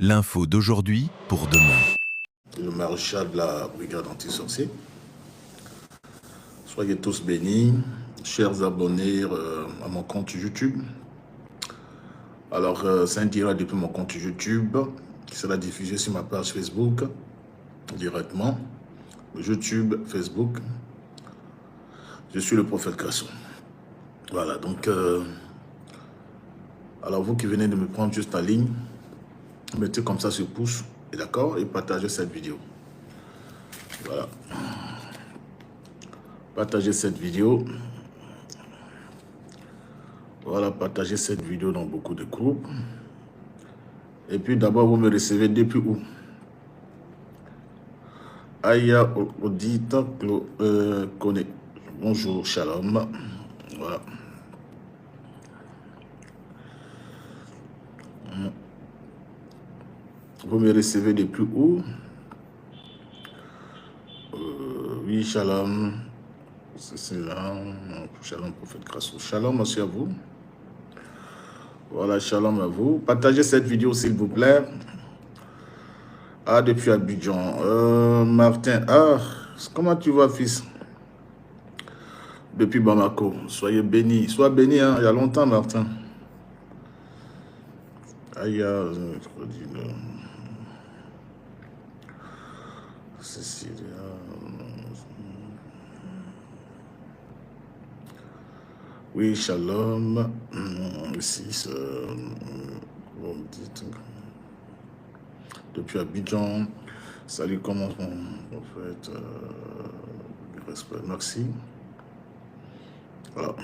L'info d'aujourd'hui pour demain. Le maréchal de la brigade anti-sorcier. Soyez tous bénis, chers abonnés à mon compte YouTube. Alors, c'est un direct depuis mon compte YouTube qui sera diffusé sur ma page Facebook directement. YouTube, Facebook. Je suis le prophète Cresson. Voilà, donc, alors vous qui venez de me prendre juste en ligne, mettez comme ça sur pouce, et d'accord, et partagez cette vidéo. Voilà. Partagez cette vidéo. Voilà, partagez cette vidéo dans beaucoup de groupes. Et puis d'abord, vous me recevez depuis où? Aya Odita Kone. Bonjour, shalom. Voilà. Vous me recevez depuis où? Oui, shalom. C'est là. Shalom, prophète Cresson. Shalom aussi à vous. Voilà, shalom à vous. Partagez cette vidéo, s'il vous plaît. Ah, depuis Abidjan. Martin, ah, comment tu vas, fils? Depuis Bamako. Soyez bénis. Sois béni, hein. Il y a longtemps, Martin. Aïe, Cécilia. Oui, shalom. Ici, vous me dites. Depuis Abidjan. Salut, comment on fait? Respect, merci. Voilà.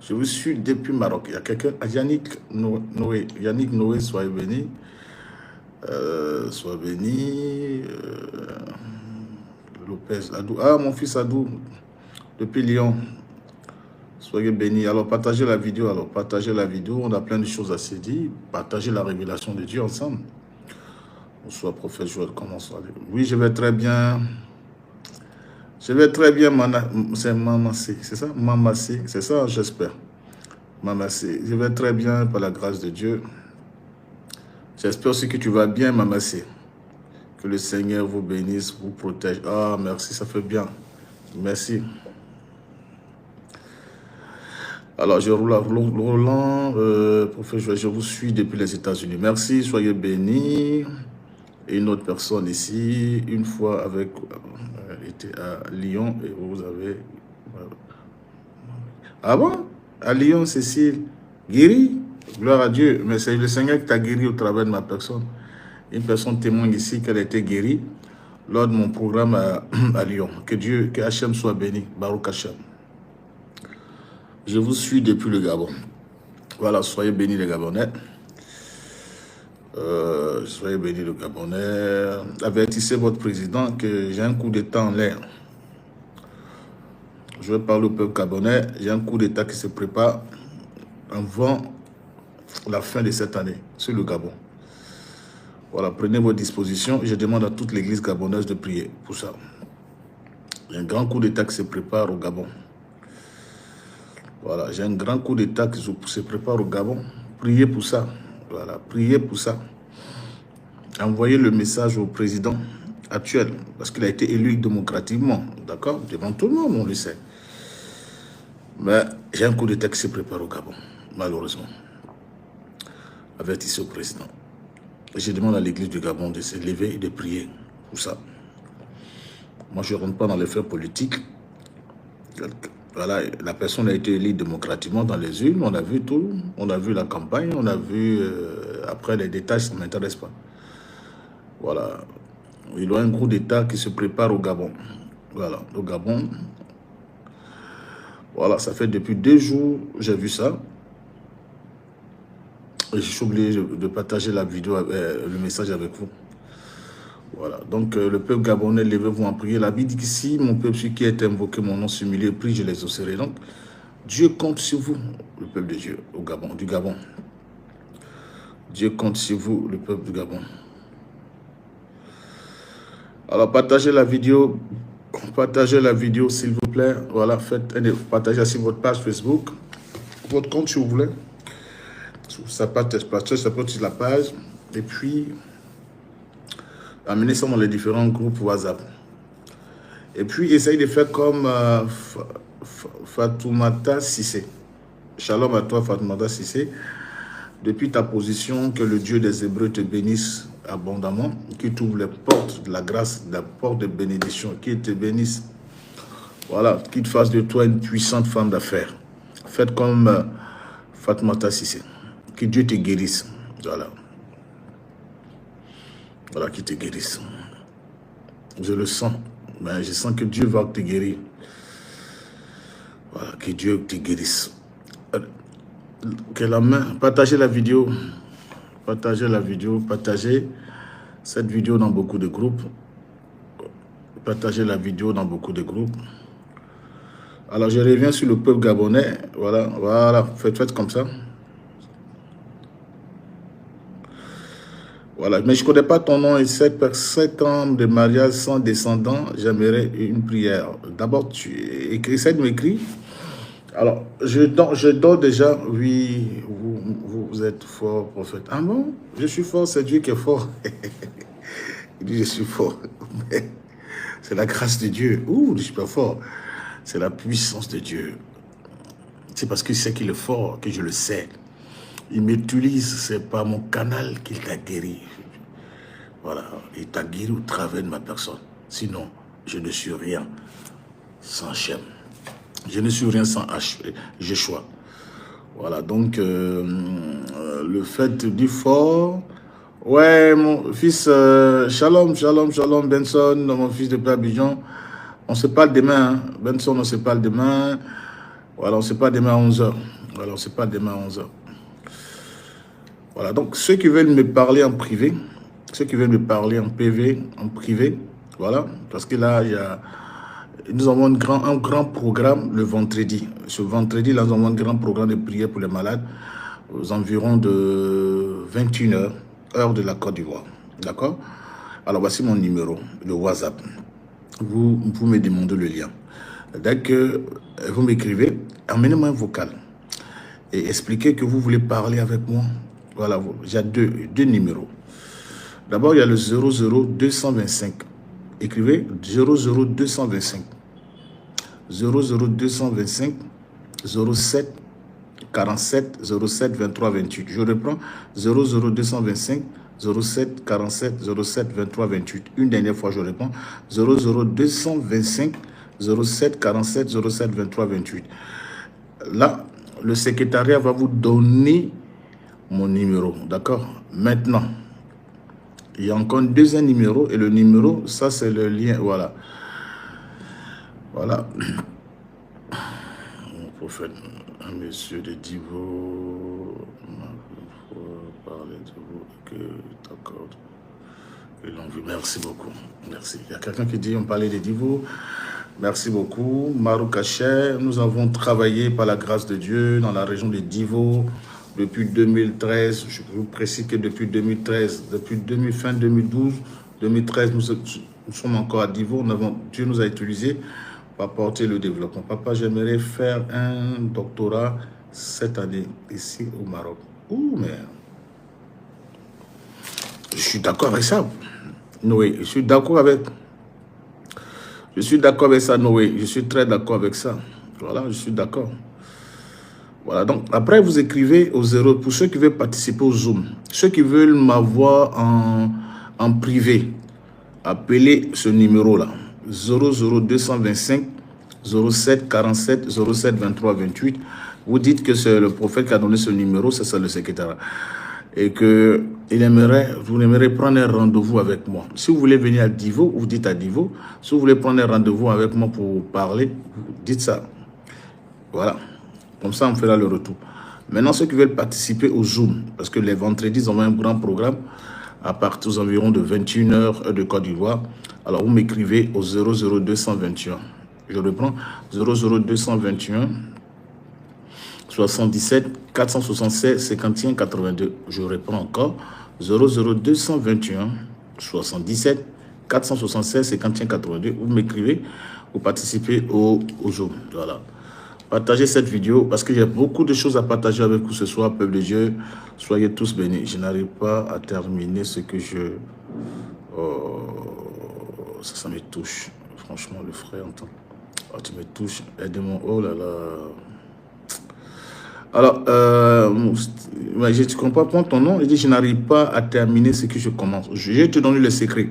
Je vous suis depuis Maroc. Il y a quelqu'un, Yannick Noé. Yannick Noé, soyez béni. Sois béni. Lopez, Adou. Ah, mon fils Adou, depuis Lyon. Soyez bénis. Alors, partagez la vidéo. Alors, partagez la vidéo. On a plein de choses à se dire. Partagez la révélation de Dieu ensemble. Bonsoir, prophète Joël. Comment ça va? Oui, je vais très bien. Je vais très bien, c'est Mamassé. C'est ça? Mamassé. C'est ça, j'espère. Mamassé. Je vais très bien par la grâce de Dieu. J'espère aussi que tu vas bien, Mamassé. Que le Seigneur vous bénisse, vous protège. Ah, merci, ça fait bien. Merci. Alors, je roule à Roland, prophète, je vous suis depuis les États-Unis. Merci, soyez bénis. Et une autre personne ici, une fois avec, était à Lyon et vous avez... Ah bon? À Lyon, Cécile, guéri? Gloire à Dieu. Mais c'est le Seigneur qui t'a guéri au travers de ma personne. Une personne témoigne ici qu'elle a été guérie lors de mon programme à Lyon. Que Dieu, que Hachem soit béni. Baruch Hachem. Je vous suis depuis le Gabon. Voilà, soyez bénis les Gabonais. Soyez bénis le Gabonais. Avertissez votre président que j'ai un coup d'État en l'air. Je vais parler au peuple gabonais. J'ai un coup d'État qui se prépare avant la fin de cette année sur le Gabon. Voilà, prenez vos dispositions. Je demande à toute l'église gabonaise de prier pour ça. Il y a un grand coup d'État qui se prépare au Gabon. Voilà, j'ai un grand coup d'État qui se prépare au Gabon. Priez pour ça. Voilà, priez pour ça. Envoyez le message au président actuel, parce qu'il a été élu démocratiquement, d'accord? Devant tout le monde, on le sait. Mais j'ai un coup d'État qui se prépare au Gabon, malheureusement. Avertissez au président. Je demande à l'église du Gabon de se lever et de prier pour ça. Moi, je ne rentre pas dans les faits politiques. Voilà, la personne a été élue démocratiquement dans les urnes, on a vu tout, on a vu la campagne, on a vu, après les détails, ça ne m'intéresse pas. Voilà, il y a un groupe d'État qui se prépare au Gabon. Voilà, au Gabon. Voilà, ça fait depuis 2 jours, j'ai vu ça. Et je suis obligé de partager la vidéo, le message avec vous. Voilà, donc le peuple gabonais, levez-vous en prière. La Bible dit qu'ici, mon peuple, celui qui est invoqué, mon nom sur milieu, prie, je les exaucerai. Donc, Dieu compte sur vous, le peuple de Dieu, au Gabon, du Gabon. Dieu compte sur vous, le peuple du Gabon. Alors, partagez la vidéo, s'il vous plaît. Voilà, partagez sur votre page Facebook, votre compte si vous voulez. sa page, ça peut sur la page. Et puis, amener ça dans les différents groupes WhatsApp. Et puis, essaye de faire comme Fatoumata Sissé. Shalom à toi, Fatoumata Sissé. Depuis ta position, que le Dieu des Hébreux te bénisse abondamment, qui t'ouvre les portes de la grâce, la porte de bénédiction, qui te bénisse. Voilà, qui te fasse de toi une puissante femme d'affaires. Faites comme Fatoumata Sissé. Que Dieu te guérisse. Voilà. Voilà, qui te guérisse. Je le sens. Mais je sens que Dieu va te guérir. Voilà, que Dieu te guérisse. Que la main, partagez la vidéo. Partagez la vidéo. Partagez cette vidéo dans beaucoup de groupes. Partagez la vidéo dans beaucoup de groupes. Alors, je reviens sur le peuple gabonais. Voilà, voilà. Faites comme ça. Voilà, mais je ne connais pas ton nom et 7 ans de mariage sans descendant, j'aimerais une prière. D'abord, tu essaie de m'écrire. Alors, je dors déjà. Oui, vous êtes fort, prophète. Ah bon? Je suis fort, c'est Dieu qui est fort. Il dit, je suis fort. C'est la grâce de Dieu. Ouh, je suis pas fort. C'est la puissance de Dieu. C'est parce que c'est qu'il est fort que je le sais. Il m'utilise, c'est pas mon canal qu'il t'a guéri. Voilà, il t'a guéri au travers de ma personne. Sinon, je ne suis rien sans Hachem. Je ne suis rien sans Yeshua. Voilà, donc, le fait du fort... Ouais, mon fils, shalom, Benson, mon fils de Père Bijan. On se parle demain, hein. Benson, on se parle demain. Voilà, on se parle demain à 11h. Voilà, on se parle demain à 11h. Voilà, donc ceux qui veulent me parler en privé, ceux qui veulent me parler en PV, en privé, voilà, parce que là, nous avons un grand programme le vendredi. Ce vendredi, là, nous avons un grand programme de prière pour les malades, aux environs de 21h, heure de la Côte d'Ivoire. D'accord? Alors, voici mon numéro, le WhatsApp. Vous me demandez le lien. Dès que vous m'écrivez, amenez-moi un vocal et expliquez que vous voulez parler avec moi. Voilà, il y a deux numéros. D'abord, il y a le 00225. Écrivez 00225. 00225 07 47 07 23 28. Je reprends 00225 07 47 07 23 28. Une dernière fois, je réponds 00225 07 47 07 23 28. Là, le secrétariat va vous donner mon numéro, d'accord? Maintenant, il y a encore un deuxième numéro, et le numéro, ça c'est le lien, voilà. Voilà. Mon prophète, un monsieur de Divo, parler de vous, que t'accorde une longue vie. Merci beaucoup, merci. Il y a quelqu'un qui dit, on parlait de Divo. Merci beaucoup. Marou Kacher, nous avons travaillé par la grâce de Dieu dans la région de Divo, depuis 2013, je vous précise que depuis 2013, depuis fin 2012, 2013, nous sommes encore à Divo. Dieu nous a utilisés pour apporter le développement. Papa, j'aimerais faire un doctorat cette année ici au Maroc. Ouh, mais je suis d'accord avec ça. Noé, je suis d'accord avec ça, Noé. Je suis très d'accord avec ça. Voilà, je suis d'accord. Voilà, donc après vous écrivez au 0, pour ceux qui veulent participer au Zoom, ceux qui veulent m'avoir en privé, appelez ce numéro-là, 00225 07 47 07 23 28. Vous dites que c'est le prophète qui a donné ce numéro, c'est ça le secrétaire. Et que vous aimeriez prendre un rendez-vous avec moi. Si vous voulez venir à Divo, vous dites à Divo. Si vous voulez prendre un rendez-vous avec moi pour parler, vous dites ça. Voilà. Comme ça, on fera le retour. Maintenant, ceux qui veulent participer au Zoom, parce que les vendredis, on a un grand programme à partir aux environs de 21h de Côte d'Ivoire. Alors, vous m'écrivez au 00221. Je reprends 00221 77 476 51 82. Je reprends encore 00221 77 476 51 82. Vous m'écrivez, vous participez au Zoom. Voilà. Partagez cette vidéo parce qu'il y a beaucoup de choses à partager avec vous ce soir, peuple de Dieu. Soyez tous bénis. Je n'arrive pas à terminer ce que je... Oh, ça me touche. Franchement, le frère entend. Oh, tu me touches. Aide-moi. Oh là là. Alors, je ne comprends pas ton nom. Je dis, je n'arrive pas à terminer ce que je commence. Je vais te donner le secret.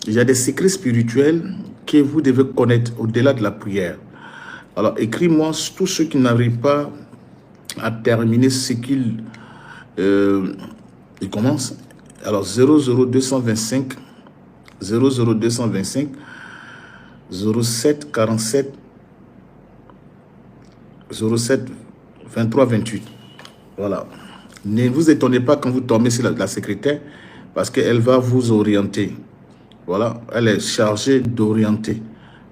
Il y a des secrets spirituels que vous devez connaître au-delà de la prière. Alors, écris-moi tous ceux qui n'arrivent pas à terminer ce qu'ils commencent. Alors, 00225, 00225, 07 47, 07 23 28. Voilà. Ne vous étonnez pas quand vous tombez sur la secrétaire parce qu'elle va vous orienter. Voilà. Elle est chargée d'orienter.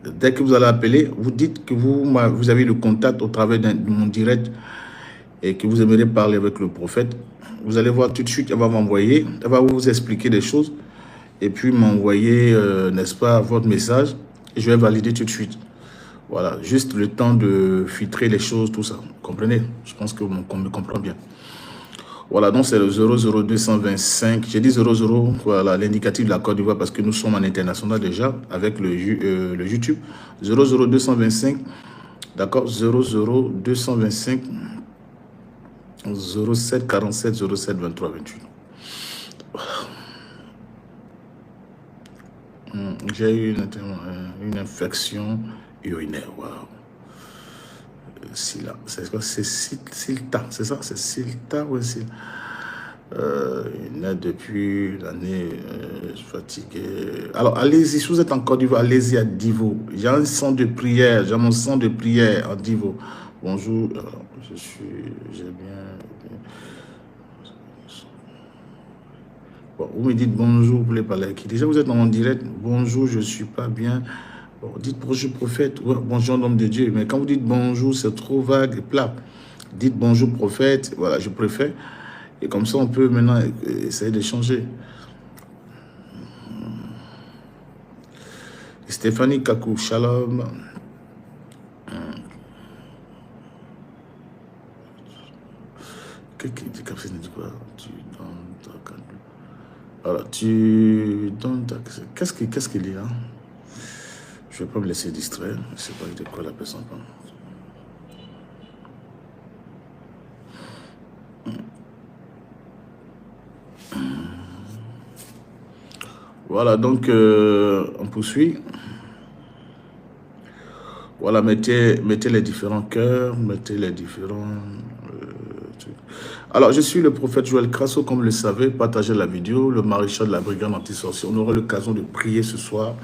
Dès que vous allez appeler, vous dites que vous avez le contact au travers de mon direct et que vous aimeriez parler avec le prophète. Vous allez voir tout de suite, elle va m'envoyer, elle va vous expliquer des choses et puis m'envoyer, n'est-ce pas, votre message et je vais valider tout de suite. Voilà, juste le temps de filtrer les choses, tout ça. Vous comprenez? Je pense qu'on me comprend bien. Voilà, donc c'est le 00225. J'ai dit 00, voilà, l'indicatif de la Côte d'Ivoire parce que nous sommes en international déjà avec le YouTube. 00225, d'accord? 00225, 07 47 07 23 28. J'ai eu une infection urinaire. Waouh. C'est quoi? C'est Silta, c'est ça? C'est Silta ou c'est il est depuis l'année fatigué. Alors allez-y, si vous êtes en Côte d'Ivoire, allez-y à Divo. J'ai un sang de prière, j'ai mon sang de prière à Divo. Bonjour, alors, j'ai bien. Bon, vous me dites bonjour, vous voulez parler qui? Déjà vous êtes en direct, bonjour, je suis pas bien. Bon, dites bonjour prophète, ouais, bonjour homme de Dieu. Mais quand vous dites bonjour, c'est trop vague et plat. Dites bonjour prophète, voilà, je préfère. Et comme ça, on peut maintenant essayer d'échanger. Stéphanie Kakou, shalom. Alors, tu donnes ta... Qu'est-ce qu'il y a? Je ne vais pas me laisser distraire. Je ne sais pas de quoi la personne parle. Voilà, donc on poursuit. Voilà, mettez les différents cœurs, mettez les différents trucs. Alors, je suis le prophète Joël Crasso, comme vous le savez. Partagez la vidéo, le maréchal de la brigade anti-sorcier. On aura l'occasion de prier ce soir.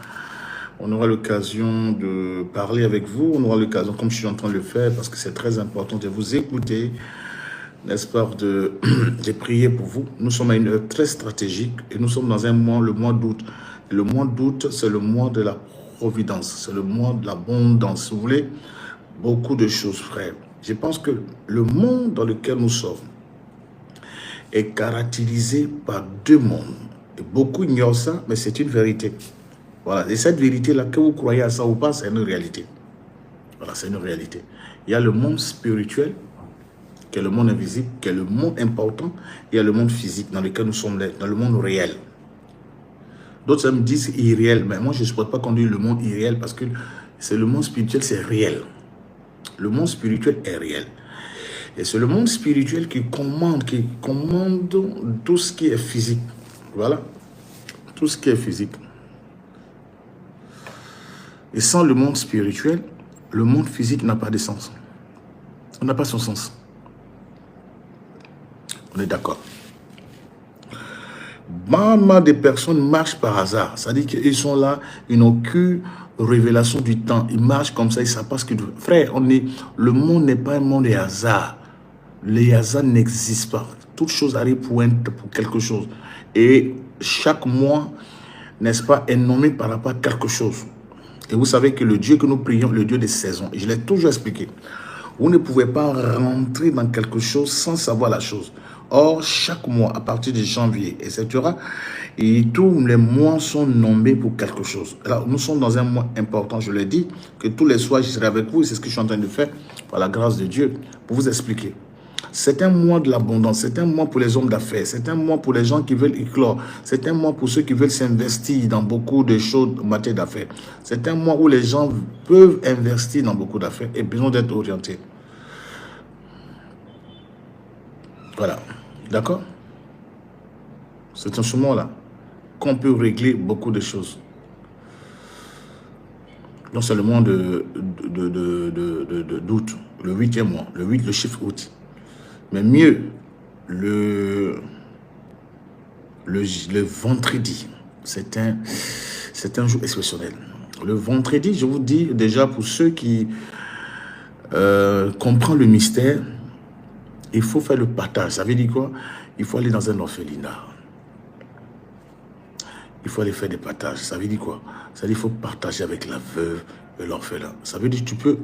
On aura l'occasion de parler avec vous. On aura l'occasion, comme je suis en train de le faire, parce que c'est très important de vous écouter, n'est-ce pas, de prier pour vous. Nous sommes à une heure très stratégique et nous sommes dans un mois, le mois d'août. Le mois d'août, c'est le mois de la providence, c'est le mois de l'abondance. Si vous voulez, beaucoup de choses, frère. Je pense que le monde dans lequel nous sommes est caractérisé par deux mondes. Et beaucoup ignorent ça, mais c'est une vérité. Voilà. Et cette vérité-là, que vous croyez à ça ou pas, c'est une réalité. Voilà, c'est une réalité. Il y a le monde spirituel, qui est le monde invisible, qui est le monde important. Il y a le monde physique dans lequel nous sommes là, dans le monde réel. D'autres me disent irréel, mais moi je ne supporte pas qu'on dise le monde irréel parce que c'est le monde spirituel, c'est réel. Le monde spirituel est réel. Et c'est le monde spirituel qui commande tout ce qui est physique. Voilà. Tout ce qui est physique. Et sans le monde spirituel, le monde physique n'a pas de sens. On n'a pas son sens. On est d'accord. Maman des personnes marchent par hasard. C'est-à-dire qu'ils sont là, ils n'ont aucune révélation du temps. Ils marchent comme ça, ils ne savent pas ce qu'ils doivent. Frère, le monde n'est pas un monde de hasard. Les hasards n'existent pas. Toute chose arrive pour quelque chose. Et chaque mois, n'est-ce pas, est nommé par rapport à quelque chose. Et vous savez que le Dieu que nous prions, le Dieu des saisons, et je l'ai toujours expliqué. Vous ne pouvez pas rentrer dans quelque chose sans savoir la chose. Or, chaque mois, à partir de janvier, etc., et tous les mois sont nommés pour quelque chose. Alors, nous sommes dans un mois important, je l'ai dit, que tous les soirs, je serai avec vous, et c'est ce que je suis en train de faire, par la grâce de Dieu, pour vous expliquer. C'est un mois de l'abondance, c'est un mois pour les hommes d'affaires, c'est un mois pour les gens qui veulent éclore, c'est un mois pour ceux qui veulent s'investir dans beaucoup de choses en matière d'affaires. C'est un mois où les gens peuvent investir dans beaucoup d'affaires et besoin d'être orientés. Voilà, d'accord? C'est en ce moment-là qu'on peut régler beaucoup de choses. Donc c'est le mois d'août, le 8e mois, le 8, le chiffre août. Mais mieux, le vendredi, c'est un jour exceptionnel. Le vendredi, je vous dis déjà pour ceux qui comprennent le mystère, il faut faire le partage. Ça veut dire quoi? Il faut aller dans un orphelinat. Il faut aller faire des partages. Ça veut dire quoi? Ça veut dire qu'il faut partager avec la veuve et l'orphelin. Ça veut dire que tu peux,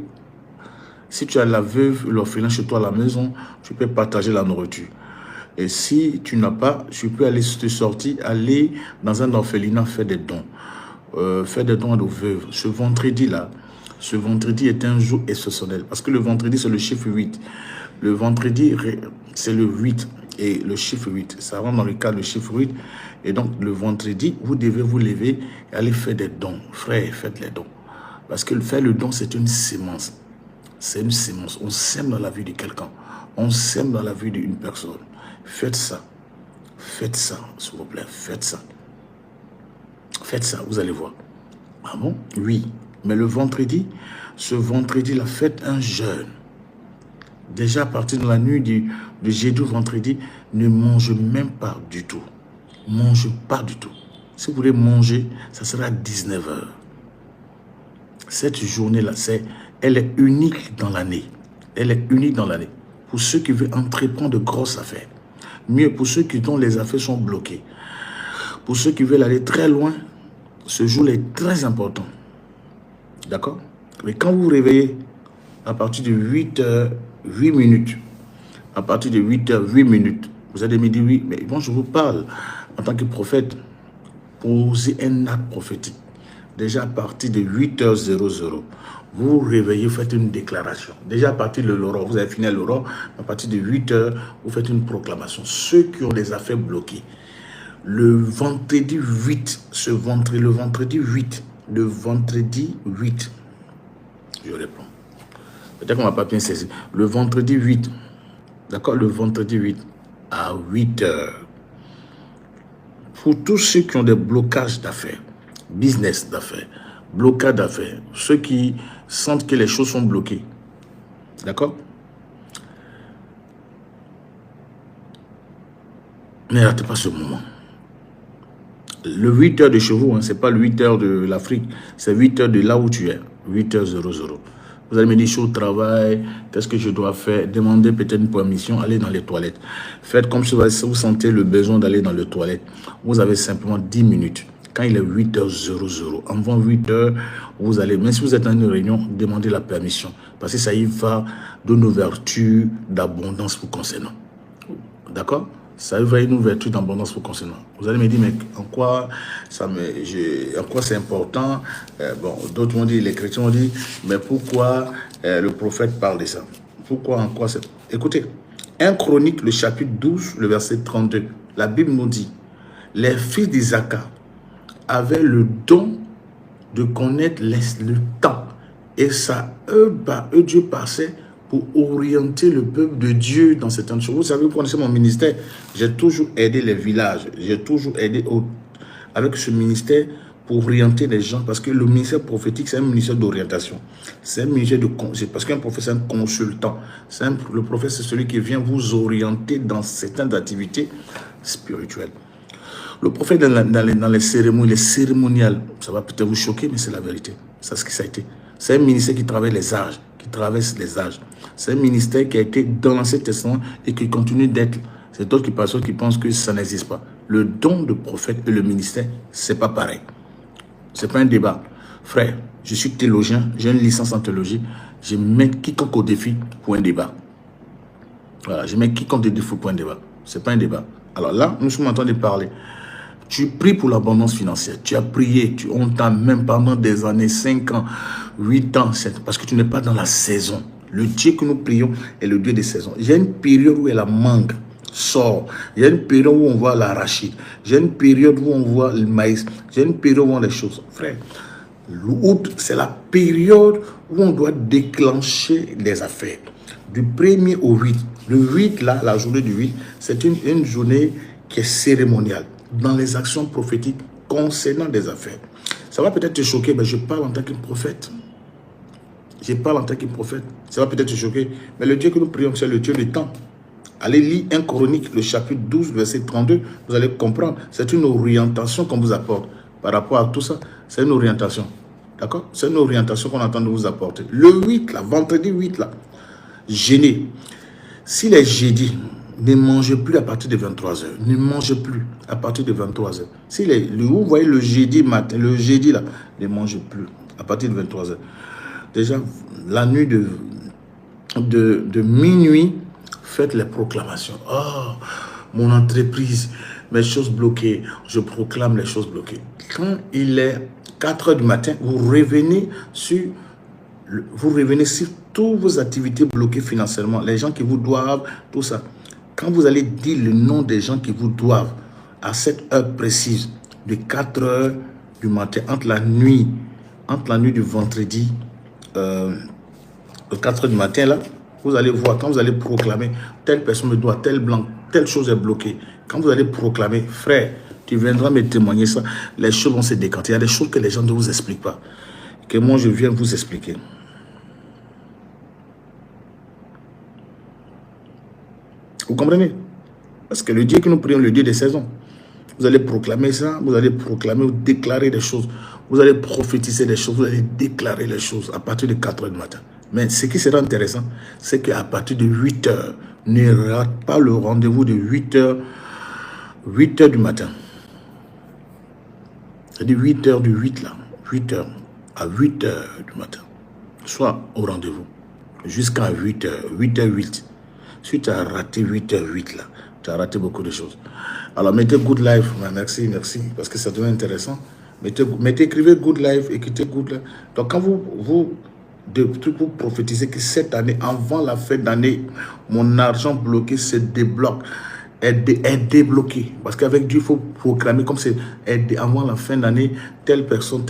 si tu as la veuve et l'orphelin chez toi à la maison, tu peux partager la nourriture. Et si tu n'as pas, tu peux aller te sortir, aller dans un orphelinat faire des dons. Faire des dons à nos veuves. Ce vendredi-là, ce vendredi est un jour exceptionnel. Parce que le vendredi, c'est le chiffre 8. Le vendredi, c'est le 8. Et le chiffre 8, ça rentre dans le cadre du chiffre 8. Et donc, le vendredi, vous devez vous lever et aller faire des dons. Frère, faites les dons. Parce que faire le don, c'est une sémence. C'est une sémence. On sème dans la vie de quelqu'un. On sème dans la vie d'une personne. Faites ça. Faites ça, s'il vous plaît. Faites ça. Faites ça, vous allez voir. Ah bon? Oui. Mais le vendredi, ce vendredi-là, faites un jeûne. Déjà, à partir de la nuit du jeudi au vendredi, ne mangez même pas du tout. Mangez pas du tout. Si vous voulez manger, ça sera à 19 h. Cette journée-là, elle est unique dans l'année. Elle est unique dans l'année. Pour ceux qui veulent entreprendre de grosses affaires. Mieux pour ceux dont les affaires sont bloquées. Pour ceux qui veulent aller très loin, ce jour est très important. D'accord? Mais quand vous vous réveillez, à partir de 8 h 8 minutes, à partir de 8 h 8 minutes, vous allez me dire oui, mais bon, je vous parle en tant que prophète, posez un acte prophétique. Déjà à partir de 8 h 00, vous vous réveillez, vous faites une déclaration. Déjà à partir de l'aurore, vous avez fini l'aurore, à partir de 8 h, vous faites une proclamation. Ceux qui ont les affaires bloquées, le vendredi 8, le vendredi 8, je réponds. Peut-être qu'on ne va pas bien saisir. Le vendredi 8, d'accord, le vendredi 8, à 8 h, pour tous ceux qui ont des blocages d'affaires, business d'affaires, blocage d'affaires, ceux qui sentent que les choses sont bloquées, d'accord? Ne ratez pas ce moment. Le 8 h de chez vous, ce n'est pas le 8 h de l'Afrique, c'est 8 h de là où tu es, 8 h 00. Vous allez me dire, je suis au travail, qu'est-ce que je dois faire? Demandez peut-être une permission, allez dans les toilettes. Faites comme si vous sentez le besoin d'aller dans les toilettes. Vous avez simplement 10 minutes. Quand il est 8 h 00, avant 8 h, vous allez, même si vous êtes dans une réunion, demandez la permission. Parce que ça y va d'une ouverture d'abondance vous concernant. D'accord? Ça va une ouverture d'abondance vous concernant. Vous allez me dire, mais en quoi c'est important? Bon, d'autres vont dire, les chrétiens vont dire, mais pourquoi le prophète parle de ça? Pourquoi, en quoi c'est... Écoutez, 1 Chronique, le chapitre 12, le verset 32, la Bible nous dit, les fils d'Isaac avaient le don de connaître le temps. Et ça, Dieu passait pour orienter le peuple de Dieu dans certaines choses. Vous savez, vous connaissez mon ministère, j'ai toujours aidé les villages, j'ai toujours aidé avec ce ministère pour orienter les gens, parce que le ministère prophétique, c'est un ministère d'orientation. C'est un ministère de... Parce qu'un prophète, c'est un consultant. Le prophète, c'est celui qui vient vous orienter dans certaines activités spirituelles. Le prophète, dans les cérémonies, les cérémoniales, ça va peut-être vous choquer, mais c'est la vérité. C'est ce que ça a été. C'est un ministère qui travaille les âges, qui traverse les âges. C'est un ministère qui a été dans l'Ancien Testament et qui continue d'être. C'est d'autres personnes qui pensent que ça n'existe pas. Le don de prophète et le ministère, c'est pas pareil. C'est pas un débat. Frère, je suis théologien, j'ai une licence en théologie. je mets quiconque au défi pour un débat. Voilà, je mets quiconque au défi pour un débat. Ce n'est pas un débat. Alors là, nous sommes en train de parler. Tu pries pour l'abondance financière. Tu as prié, on t'a même pendant des années, 5 ans, 8 ans, 7 ans, parce que tu n'es pas dans la saison. Le Dieu que nous prions est le Dieu des saisons. Il y a une période où la mangue sort. Il y a une période où on voit l'arachide. Il y a une période où on voit le maïs. Il y a une période où on voit les choses. Frère, l'août, c'est la période où on doit déclencher les affaires. Du 1er au 8. Le 8, là, la journée du 8, c'est une journée qui est cérémoniale dans les actions prophétiques concernant des affaires. Ça va peut-être te choquer, mais je parle en tant que prophète. Je parle en tant que prophète. Ça va peut-être te choquer, mais le Dieu que nous prions, c'est le Dieu du temps. Allez lire 1 Chronique, le chapitre 12, verset 32, vous allez comprendre. C'est une orientation qu'on vous apporte. Par rapport à tout ça, c'est une orientation. D'accord? C'est une orientation qu'on entend de vous apporter. Le 8, là, vendredi 8, là, jeûner. Si les jeudis, ne mangez plus à partir de 23h. Ne mangez plus à partir de 23h. Si vous voyez le jeudi matin, le jeudi là, ne mangez plus à partir de 23h. Déjà, la nuit de minuit, faites les proclamations. Oh, mon entreprise, mes choses bloquées, je proclame les choses bloquées. Quand il est 4h du matin, vous revenez sur toutes vos activités bloquées financièrement, les gens qui vous doivent, tout ça. Quand vous allez dire le nom des gens qui vous doivent à cette heure précise, de 4h du matin, entre la nuit du vendredi, 4h du matin, là, vous allez voir, quand vous allez proclamer, telle personne me doit, tel blanc, telle chose est bloquée. Quand vous allez proclamer, frère, tu viendras me témoigner ça, les choses vont se décanter. Il y a des choses que les gens ne vous expliquent pas, que moi je viens vous expliquer. Vous comprenez? Parce que le Dieu que nous prions, le Dieu des saisons, vous allez proclamer ça, vous allez proclamer ou déclarer des choses, vous allez prophétiser des choses, vous allez déclarer les choses à partir de 4h du matin. Mais ce qui sera intéressant, c'est qu'à partir de 8h, ne rate pas le rendez-vous de 8h du matin. C'est-à-dire 8h du 8 là, 8h à 8h du matin. Soit au rendez-vous, jusqu'à 8h, 8h08. Si tu as raté 8h08 là, tu as raté beaucoup de choses. Alors mettez Good Life, merci, parce que ça devient intéressant. Écrivez Good Life, écoutez Good Life. Donc quand vous prophétisez que cette année, avant la fin d'année, mon argent bloqué se débloque, est débloqué. Parce qu'avec Dieu, il faut proclamer comme c'est avant la fin d'année, telle personne,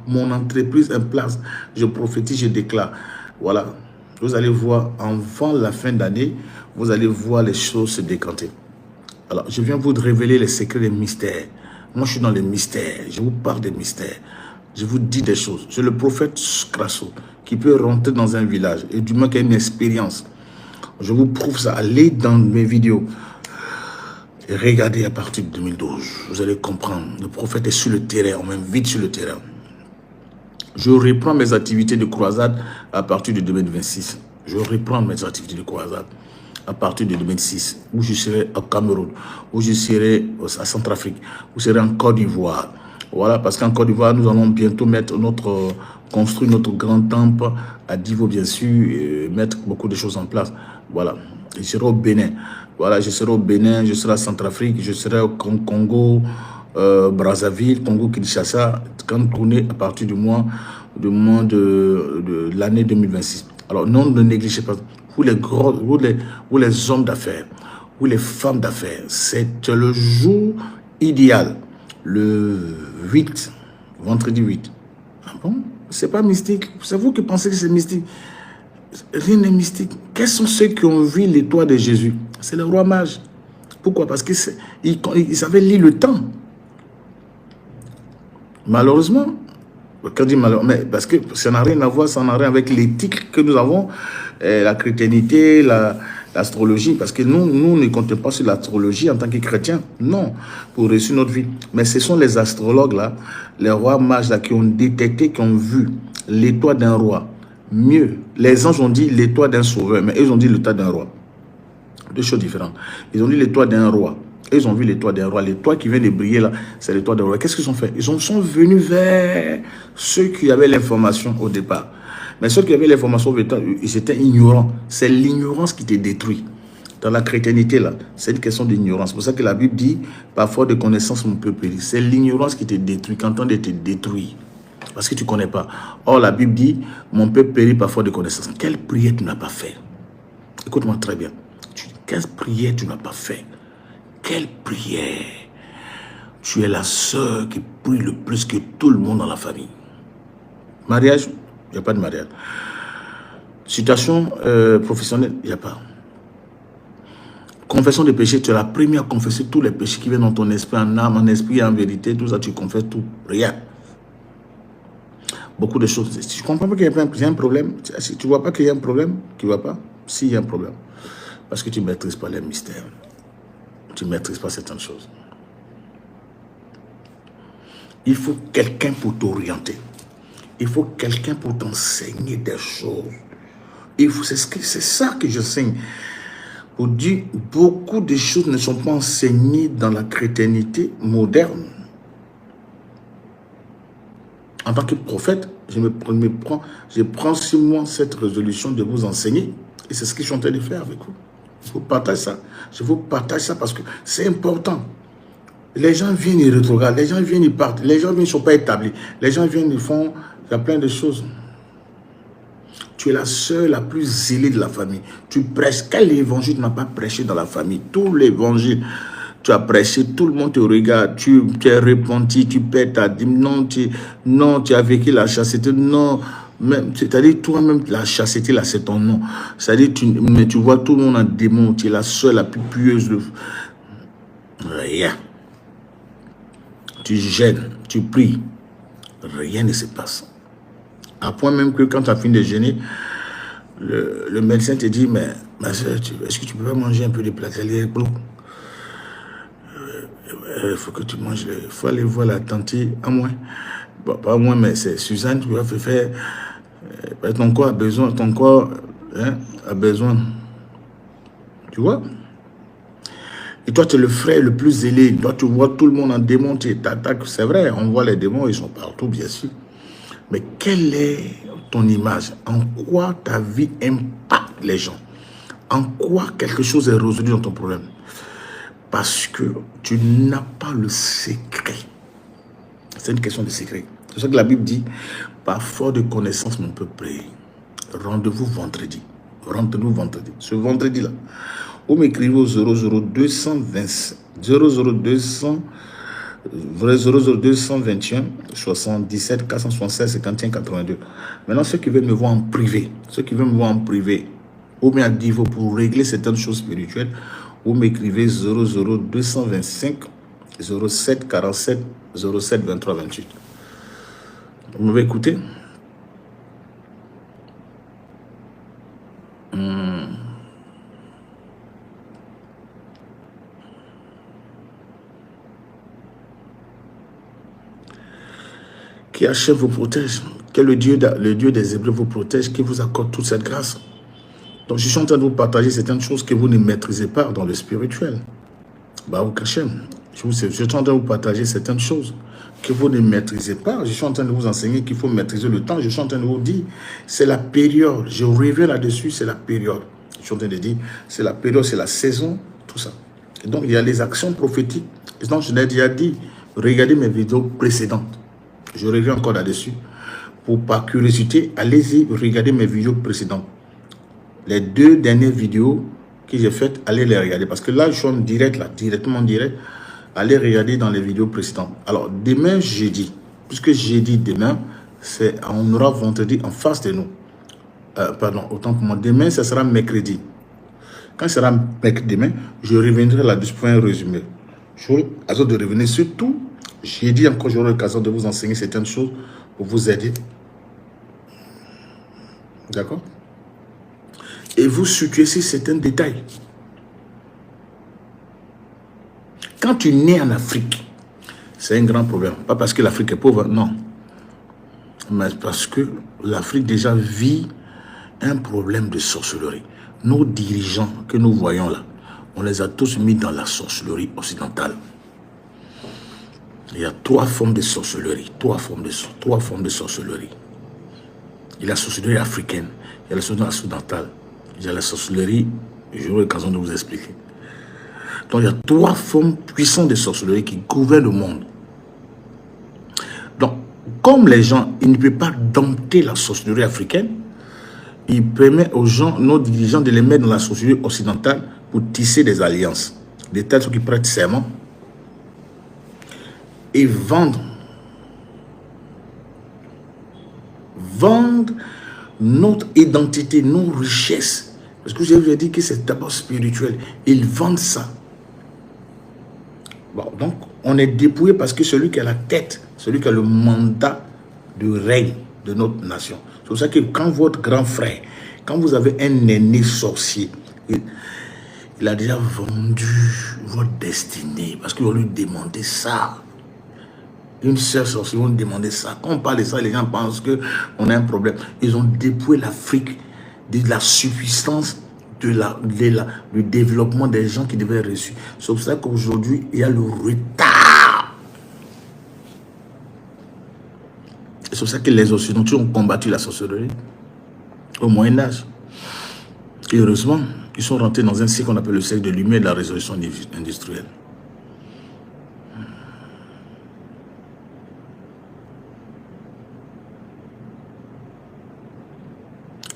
mon entreprise en place. Je prophétise, je déclare. Voilà. Vous allez voir, avant la fin d'année, vous allez voir les choses se décanter. Alors, je viens vous révéler les secrets des mystères. Moi, je suis dans les mystères. Je vous parle des mystères. Je vous dis des choses. C'est le prophète Crasso qui peut rentrer dans un village et du moins qui a une expérience. Je vous prouve ça. Allez dans mes vidéos et regardez à partir de 2012. Vous allez comprendre. Le prophète est sur le terrain. On m'invite sur le terrain. Je reprends mes activités de croisade à partir de 2026. Je reprends mes activités de croisade à partir de 2006, où je serai au Cameroun, où je serai à Centrafrique, où je serai en Côte d'Ivoire. Voilà, parce qu'en Côte d'Ivoire, nous allons bientôt construire notre grand temple à Divo, bien sûr, et mettre beaucoup de choses en place. Voilà, je serai au Bénin. Voilà, je serai au Bénin, je serai à Centrafrique, je serai au Congo, Brazzaville, Congo-Kinshasa, quand tourner à partir du mois de l'année 2026. Alors, non, ne négligez pas. Vous les hommes d'affaires, vous les femmes d'affaires, c'est le jour idéal, le 8, vendredi 8. Ah bon? C'est pas mystique. C'est vous qui pensez que c'est mystique. Rien n'est mystique. Quels sont ceux qui ont vu l'étoile de Jésus? C'est le roi mage. Pourquoi? Parce qu'ils savaient lire le temps. Malheureusement, quand on dit malheureusement, mais parce que ça n'a rien à voir, ça n'a rien avec l'éthique que nous avons, la chrétiennité, l'astrologie, parce que nous ne comptons pas sur l'astrologie en tant que chrétiens, non, pour réussir notre vie. Mais ce sont les astrologues là, les rois mages là, qui ont détecté, qui ont vu l'étoile d'un roi. Mieux, les anges ont dit l'étoile d'un sauveur, mais ils ont dit l'étoile d'un roi. Deux choses différentes. Ils ont dit l'étoile d'un roi. Ils ont vu l'étoile d'un roi. L'étoile qui vient de briller là, c'est l'étoile d'un roi. Qu'est-ce qu'ils ont fait? Ils sont venus vers ceux qui avaient l'information au départ. Mais ceux qui avaient l'information, ils étaient ignorants. C'est l'ignorance qui te détruit. Dans la chrétienté, là, c'est une question d'ignorance. C'est pour ça que la Bible dit, par faute de connaissance, mon peuple périt. C'est l'ignorance qui te détruit, quand on te détruit. Parce que tu ne connais pas. Or, la Bible dit, mon peuple périt par faute de connaissance. Quelle prière tu n'as pas fait? Écoute-moi très bien. Quelle prière tu n'as pas fait? Quelle prière? Tu es la sœur qui prie le plus que tout le monde dans la famille. Mariage, il n'y a pas de mariage. Situation professionnelle, il n'y a pas. Confession de péché, tu es la première à confesser tous les péchés qui viennent dans ton esprit, en âme, en esprit, en vérité, tout ça, tu confesses tout. Rien. Beaucoup de choses. Si tu ne comprends pas qu'il y a un problème, si tu ne vois pas qu'il y a un problème, tu ne vois pas, s'il y a un problème. Parce que tu ne maîtrises pas les mystères. Tu ne maîtrises pas certaines choses. Il faut quelqu'un pour t'orienter. Il faut quelqu'un pour t'enseigner des choses. C'est ça que j'enseigne. Pour dire, beaucoup de choses ne sont pas enseignées dans la chrétienté moderne. En tant que prophète, je prends sur moi cette résolution de vous enseigner. Et c'est ce que je suis en train de faire avec vous. Je vous partage ça. Je vous partage ça parce que c'est important. Les gens viennent, ils rétrogradent. Les gens viennent, ils partent. Les gens viennent, ils ne sont pas établis. Les gens viennent, ils font... Il y a plein de choses. Tu es la sœur la plus zélée de la famille. Tu prêches. Quel évangile tu n'as pas prêché dans la famille? Tout l'évangile, tu as prêché, tout le monde te regarde. Tu es repenti, tu paies ta dîme. Non, tu as vécu la chasteté. Non, c'est-à-dire toi-même, la chasteté, là, c'est ton nom. C'est-à-dire, mais tu vois tout le monde en démon. Tu es la sœur la plus pieuse. Rien. Tu gênes, tu pries. Rien ne se passe. À point même que quand tu as fini de jeûner, le médecin te dit, mais ma soeur, est-ce que tu peux pas manger un peu de platelet? Il faut que tu manges, il faut aller voir la tante, à moins. Bon, pas à moins, mais c'est Suzanne, tu vas faire, ton corps a besoin, a besoin. Tu vois? Et toi, tu es le frère le plus zélé. Toi, tu vois tout le monde en démon, tu t'attaques. C'est vrai, on voit les démons, ils sont partout, bien sûr. Mais quelle est ton image? En quoi ta vie impacte les gens? En quoi quelque chose est résolu dans ton problème? Parce que tu n'as pas le secret. C'est une question de secret. C'est ça que la Bible dit. Par force de connaissance, mon peuple, rendez-vous vendredi. Rendez-vous vendredi. Ce vendredi-là, vous m'écrivez au 00220, 00221 77 476 51 82. Maintenant, ceux qui veulent me voir en privé, ou bien à niveau pour régler certaines choses spirituelles, vous m'écrivez 00225 07 47 07 23 28. Vous m'avez écouté? Qui Hachem vous protège, que le Dieu des Hébreux vous protège, qui vous accorde toute cette grâce. Donc je suis en train de vous partager certaines choses que vous ne maîtrisez pas dans le spirituel. Baruch Hachem. Je suis en train de vous partager certaines choses que vous ne maîtrisez pas. Je suis en train de vous enseigner qu'il faut maîtriser le temps. Je suis en train de vous dire, c'est la période. Je reviens là-dessus, c'est la période. Je suis en train de dire, c'est la période, c'est la saison, tout ça. Et donc, il y a les actions prophétiques. Et donc, je l'ai déjà dit, regardez mes vidéos précédentes. Je reviens encore là-dessus. Par curiosité, allez-y, regardez mes vidéos précédentes. Les 2 dernières vidéos que j'ai faites, allez les regarder. Parce que là, je suis en direct, là, directement en direct. Allez regarder dans les vidéos précédentes. Alors, demain, jeudi, puisque jeudi, demain, on aura vendredi en face de nous. Pardon, autant pour moi. Demain, ça sera mercredi. Quand ce sera mercredi demain, je reviendrai là-dessus pour un résumé. J'aurai l'occasion de revenir. Surtout, jeudi encore, j'aurai l'occasion de vous enseigner certaines choses pour vous aider. D'accord? Et vous situez sur certains détails. Quand tu nais en Afrique, c'est un grand problème. Pas parce que l'Afrique est pauvre, non. Mais parce que l'Afrique déjà vit un problème de sorcellerie. Nos dirigeants que nous voyons là, on les a tous mis dans la sorcellerie occidentale. Il y a 3 formes de sorcellerie. 3 formes de sorcellerie. Il y a la sorcellerie africaine, il y a la sorcellerie occidentale, il y a la sorcellerie, j'aurai l'occasion de vous expliquer. Donc il y a 3 formes puissantes de sorcellerie qui gouvernent le monde. Donc, comme les gens, ils ne peuvent pas dompter la sorcellerie africaine, il permet aux gens, nos dirigeants, de les mettre dans la sorcellerie occidentale pour tisser des alliances. Des têtes qui prêtent serment et vendent notre identité, nos richesses. Parce que je vous ai dit que c'est d'abord spirituel. Ils vendent ça. Bon, donc, on est dépouillé parce que celui qui a la tête, celui qui a le mandat de règne de notre nation. C'est pour ça que quand votre grand frère, quand vous avez un aîné sorcier, il a déjà vendu votre destinée parce qu'ils vont lui demander ça. Une seule sorcière, ils vont demander ça. Quand on parle de ça, les gens pensent qu'on a un problème. Ils ont dépouillé l'Afrique de la subsistance du développement des gens qui devaient reçu. C'est pour ça qu'aujourd'hui, il y a le retard. C'est pour ça que les Occidentaux ont combattu la sorcellerie au Moyen-Âge. Et heureusement, ils sont rentrés dans un cycle qu'on appelle le siècle de lumière de la résolution industrielle.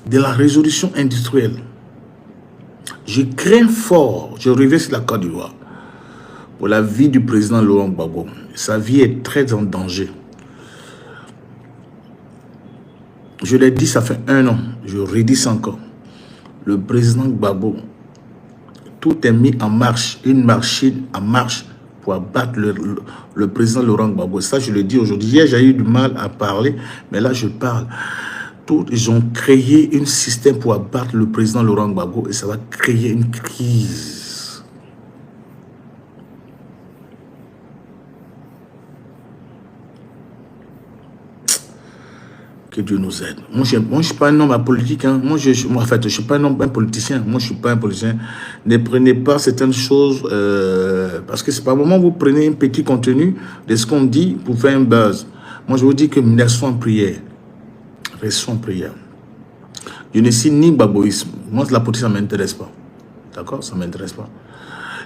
De la résolution industrielle. Je crains fort, je reviens sur la Côte d'Ivoire, pour la vie du président Laurent Gbagbo. Sa vie est très en danger. Je l'ai dit, ça fait 1 an, je redis ça encore. Le président Gbagbo, tout est mis en marche, une machine en marche pour abattre le président Laurent Gbagbo. Ça, je le dis aujourd'hui. Hier, j'ai eu du mal à parler, mais là, je parle. Ils ont créé un système pour abattre le président Laurent Gbagbo et ça va créer une crise. Que Dieu nous aide. Moi, je ne suis pas un homme politique. Hein. En fait, je ne suis pas un politicien. Moi, je ne suis pas un politicien. Ne prenez pas certaines choses parce que c'est pas le moment où vous prenez un petit contenu de ce qu'on dit pour faire un buzz. Moi, je vous dis que restons en prière. Restons en prière. Je ne suis ni baboïsme. Moi, la politique, ça ne m'intéresse pas. D'accord? Ça ne m'intéresse pas.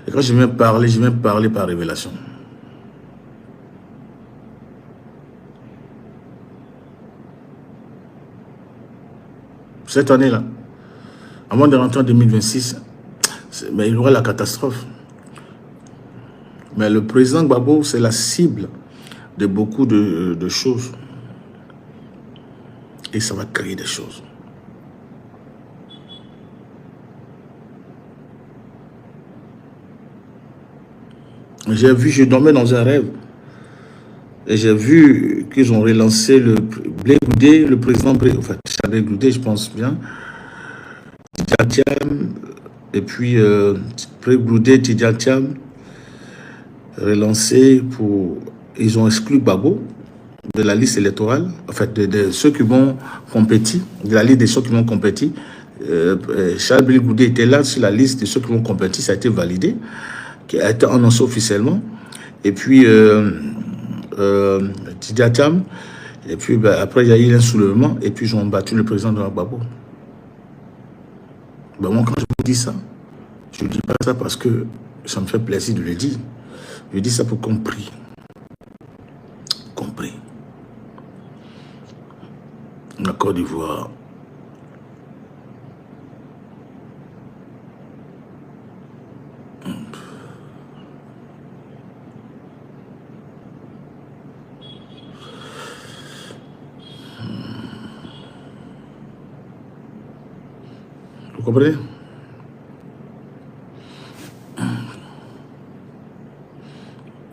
Et quand je viens parler par révélation. Cette année-là, avant de rentrer en 2026, il y aura la catastrophe. Mais le président Gbagbo, c'est la cible de beaucoup de choses. Et ça va créer des choses. J'ai vu, je dormais dans un rêve. Et j'ai vu qu'ils ont relancé le Blé Goudé, le président Blé, enfin, Blé Goudé, je pense bien. Tidjatiam, et puis Blé Goudé, Tidjatiam, relancé pour. Ils ont exclu Gbagbo de la liste électorale, en fait, de ceux qui vont compétir, de la liste de ceux qui vont compétir. Charles Blé Goudé était là sur la liste de ceux qui vont compétir, ça a été validé, qui a été annoncé officiellement. Et puis, Tidjatiam, et puis après, il y a eu un soulèvement, et puis ils ont battu le président de Gbagbo. Moi, quand je vous dis ça, je ne dis pas ça parce que ça me fait plaisir de le dire. Je dis ça pour qu'on prie. Compris. La Côte d'Ivoire. Vous comprenez?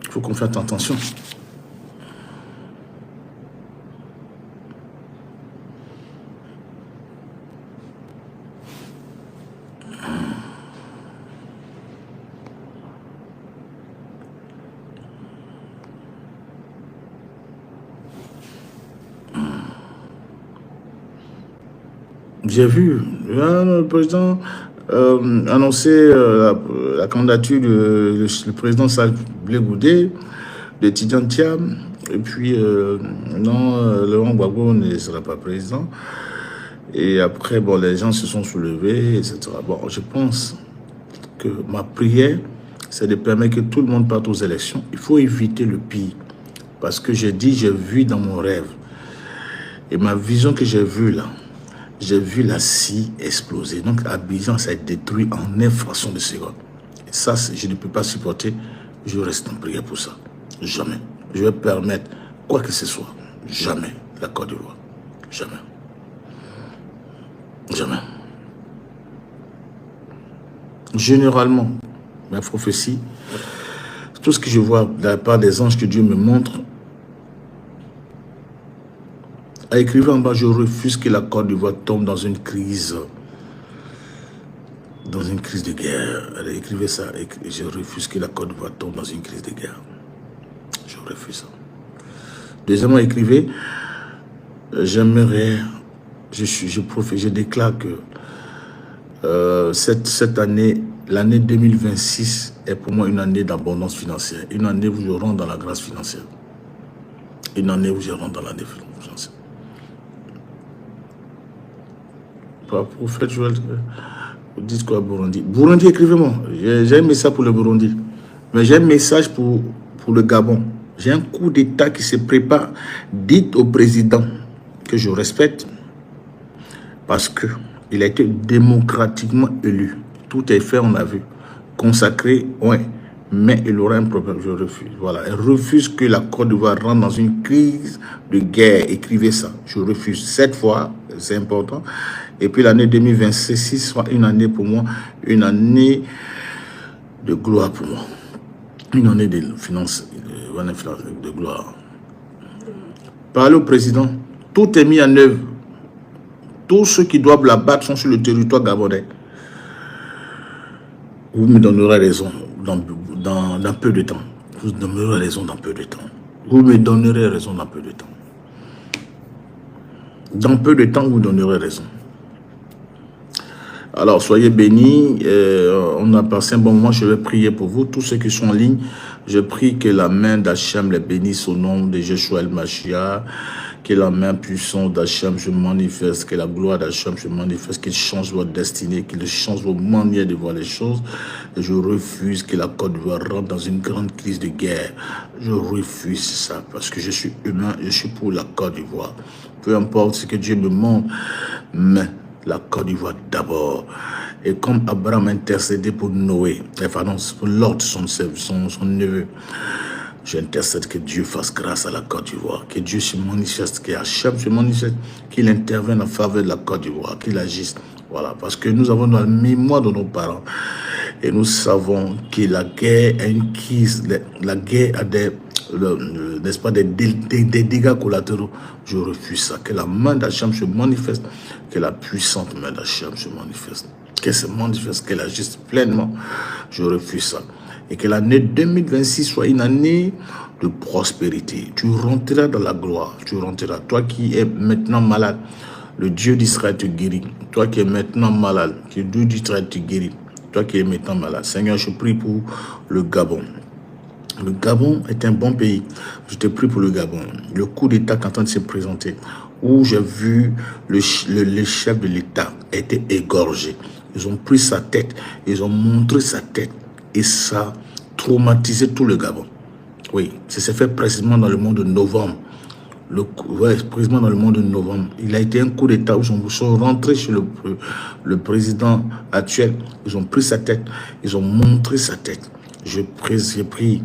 Il faut qu'on fasse attention. J'ai vu le président annoncer la candidature du président Blé Goudé, de Tidjatiam, et puis non, Laurent Gbagbo ne sera pas président. Et après, bon, les gens se sont soulevés, etc. Bon, je pense que ma prière, c'est de permettre que tout le monde parte aux élections. Il faut éviter le pire. Parce que j'ai dit, j'ai vu dans mon rêve. Et ma vision que j'ai vue là, j'ai vu la scie exploser. Donc Abidjan, ça a été détruit en 1 fraction de seconde. Et ça, je ne peux pas supporter. Je reste en prière pour ça. Jamais. Je vais permettre quoi que ce soit. Jamais la Côte d'Ivoire. Jamais. Jamais. Généralement, ma prophétie, tout ce que je vois de la part des anges que Dieu me montre, a écrit en bas, je refuse que la Côte d'Ivoire tombe dans une crise de guerre. Elle a écrit ça, je refuse que la Côte d'Ivoire tombe dans une crise de guerre. Je refuse ça. Deuxièmement, écrivez, j'aimerais, je déclare que cette année, l'année 2026 est pour moi une année d'abondance financière. Une année où je rentre dans la grâce financière. Une année où je rentre dans la défense financière. Prophète Joël, vous dites quoi, Burundi? Burundi, écrivez-moi. J'ai un message pour le Burundi. Mais j'ai un message pour le Gabon. J'ai un coup d'État qui se prépare. Dites au président que je respecte parce qu'il a été démocratiquement élu. Tout est fait, on a vu. Consacré, ouais. Mais il aura un problème, je refuse. Voilà, elle refuse que la Côte d'Ivoire rentre dans une crise de guerre. Écrivez ça, je refuse. 7 fois, c'est important. Et puis l'année 2026 soit une année pour moi, une année de gloire pour moi. Une année de finance, de gloire. Parlez au président, tout est mis en œuvre. Tous ceux qui doivent la battre sont sur le territoire gabonais. Vous me donnerez raison dans peu de temps. Vous me donnerez raison dans peu de temps. Vous me donnerez raison dans peu de temps. Dans peu de temps, vous donnerez raison. Alors, soyez bénis. On a passé un bon moment. Je vais prier pour vous. Tous ceux qui sont en ligne, je prie que la main d'Hachem les bénisse au nom de Yeshua el-Mashiach. Que la main puissante d'Hachem se manifeste. Que la gloire d'Hachem se manifeste. Qu'il change votre destinée. Qu'il change vos manières de voir les choses. Et je refuse que la Côte d'Ivoire rentre dans une grande crise de guerre. Je refuse ça. Parce que je suis humain. Je suis pour la Côte d'Ivoire. Peu importe ce que Dieu me montre. Mais la Côte d'Ivoire d'abord. Et comme Abraham intercédait pour Noé, enfin non, pour Lot, son neveu, j'intercède que Dieu fasse grâce à la Côte d'Ivoire, que Dieu se manifeste, que Hachem se manifeste, qu'il intervienne en faveur de la Côte d'Ivoire, qu'il agisse. Voilà, parce que nous avons dans la mémoire de nos parents et nous savons que la guerre a une crise, la guerre a n'est-ce pas, des dégâts collatéraux. Je refuse ça. Que la main d'Hachem se manifeste, que la puissante main d'Hachem se manifeste, qu'elle se manifeste, qu'elle agisse pleinement. Je refuse ça. Et que l'année 2026 soit une année de prospérité. Tu rentreras dans la gloire. Tu rentreras. Toi qui es maintenant malade, le Dieu d'Israël te guérit. Toi qui es maintenant malade, le Dieu d'Israël te guérit. Toi qui es maintenant malade. Seigneur, je prie pour le Gabon. Le Gabon est un bon pays. Je te prie pour le Gabon. Le coup d'État qui est en train de se présenter, où j'ai vu le chef de l'État a été égorgé. Ils ont pris sa tête, ils ont montré sa tête. Et ça a traumatisé tout le Gabon. Oui, ça s'est fait précisément dans le mois de novembre. Précisément dans le mois de novembre. Il a été un coup d'État où ils sont rentrés chez le président actuel. Ils ont pris sa tête, ils ont montré sa tête. Je prie,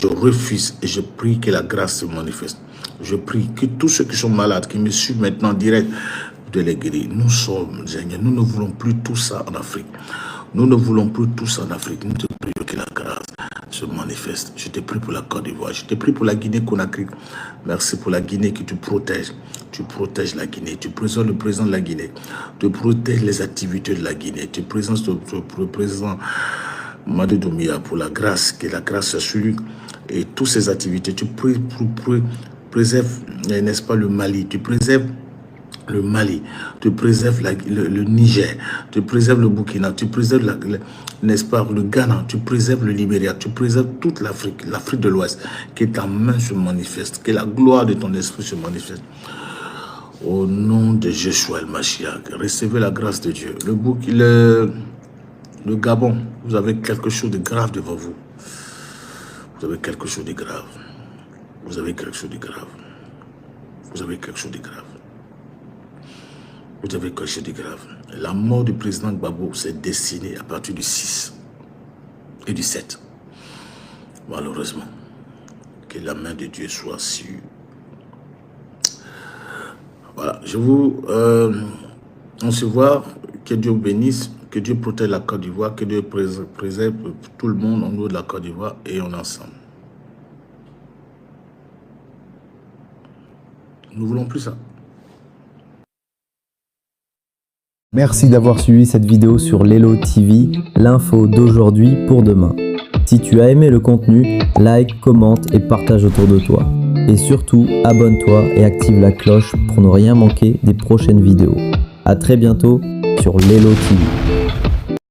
je refuse et je prie que la grâce se manifeste. Je prie que tous ceux qui sont malades, qui me suivent maintenant en direct, de les guérir. Nous sommes, Seigneur, nous ne voulons plus tout ça en Afrique. Nous ne voulons plus tout ça en Afrique. Nous te prions que la grâce se manifeste. Je te prie pour la Côte d'Ivoire. Je te prie pour la Guinée-Conakry. Merci pour la Guinée que tu protèges. Tu protèges la Guinée. Tu préserves le président de la Guinée. Tu protèges les activités de la Guinée. Tu préserves le président Madou Doumia pour la grâce, que la grâce soit sur lui et toutes ses activités. Tu préserves, n'est-ce pas, le Mali. Tu préserves le Mali, tu préserves le Niger, tu préserves le Burkina, tu préserves, n'est-ce pas, le Ghana, tu préserves le Libéria, tu préserves toute l'Afrique, l'Afrique de l'Ouest, que ta main se manifeste, que la gloire de ton esprit se manifeste. Au nom de Yeshua El Mashiach, recevez la grâce de Dieu. Le Gabon, vous avez quelque chose de grave devant vous. Vous avez quelque chose de grave. Vous avez quelque chose de grave. Vous avez quelque chose de grave. Vous avez quelque chose de grave. La mort du président Gbagbo s'est destinée à partir du 6 et du 7. Malheureusement, que la main de Dieu soit sur. Voilà, je vous... on se voit, que Dieu bénisse, que Dieu protège la Côte d'Ivoire, que Dieu préserve tout le monde au niveau de la Côte d'Ivoire et on est ensemble. Nous ne voulons plus ça. Merci d'avoir suivi cette vidéo sur Lelo TV, l'info d'aujourd'hui pour demain. Si tu as aimé le contenu, like, commente et partage autour de toi. Et surtout, abonne-toi et active la cloche pour ne rien manquer des prochaines vidéos. A très bientôt sur Lelo TV.